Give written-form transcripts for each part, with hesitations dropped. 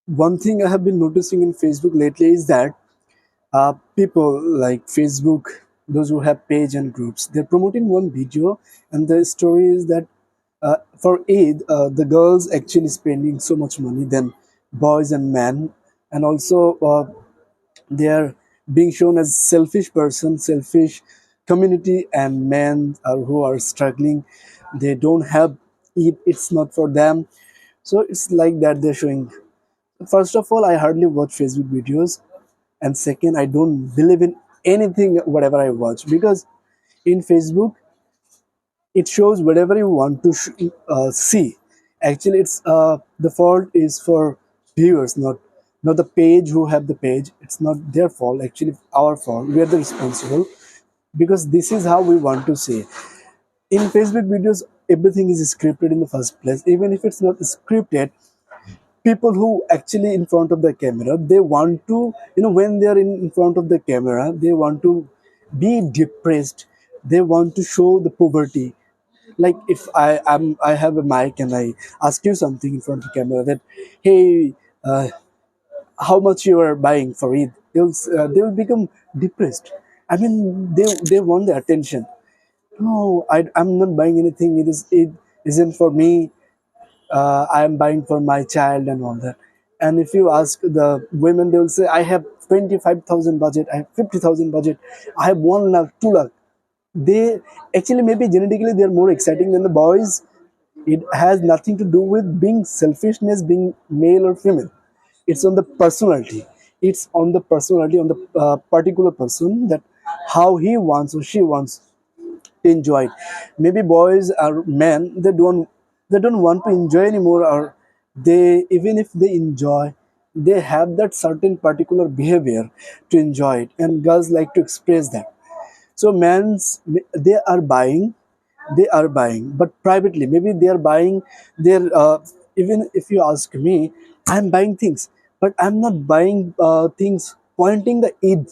One thing I have been noticing in Facebook lately is that people like Facebook, those who have page and groups, they're promoting one video, and the story is that for Eid, the girls actually spending so much money than boys and men, and also they are being shown as selfish person, selfish community, and men who are struggling. They don't have Eid; it's not for them. So it's like that they're showing. First of all, I hardly watch Facebook videos, and second, I don't believe in anything whatever I watch, because in Facebook it shows whatever you want to see. Actually, it's the fault is for viewers, not the page who have the page. It's not their fault, actually our fault. We are the responsible, because this is how we want to see. In Facebook videos, everything is scripted in the first place. Even if it's not scripted, people who actually in front of the camera, they want to, when they are in front of the camera, they want to be depressed. They want to show the poverty. Like if I have a mic and I ask you something in front of the camera, that hey, how much you are buying for it, they'll become depressed. I mean, they want the attention. No, I'm not buying anything. It isn't for me. I am buying for my child and all that. And if you ask the women, they will say, I have 25,000 budget, I have 50,000 budget, I have 1 lakh, 2 lakh. They actually, maybe genetically they are more exciting than the boys. It has nothing to do with being selfishness, being male or female. It's on the personality. It's on the personality, on the particular person, that how he wants or she wants enjoy it. Maybe boys or men, they don't want to enjoy anymore, or they, even if they enjoy, they have that certain particular behavior to enjoy it, and girls like to express that. So men's, they are buying, but privately. Maybe they are buying their even if you ask me, I'm buying things, but I'm not buying things pointing the Eid.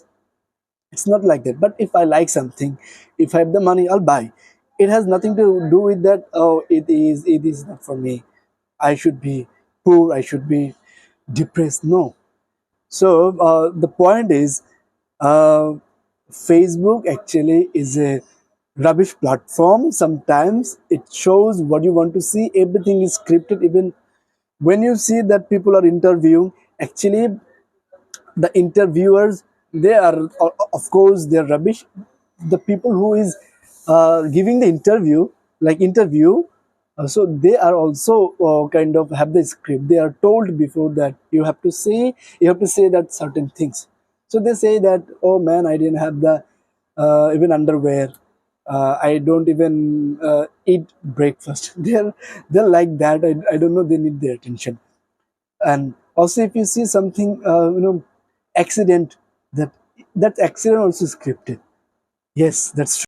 It's not like that. But if I like something, if I have the money, I'll buy. It has nothing to do with that. Oh, it is not for me. I should be poor. I should be depressed. No. So the point is, uh, Facebook actually is a rubbish platform. Sometimes it shows what you want to see. Everything is scripted. Even when you see that people are interviewing, actually the interviewers, they are, of course they're rubbish. The people who is giving the interview, so they are also kind of have the script. They are told before that you have to say that certain things. So they say that, oh man, I didn't have the even underwear, I don't even eat breakfast. They're like that. I don't know, they need their attention. And also, if you see something, accident, that accident also scripted. Yes, that's true.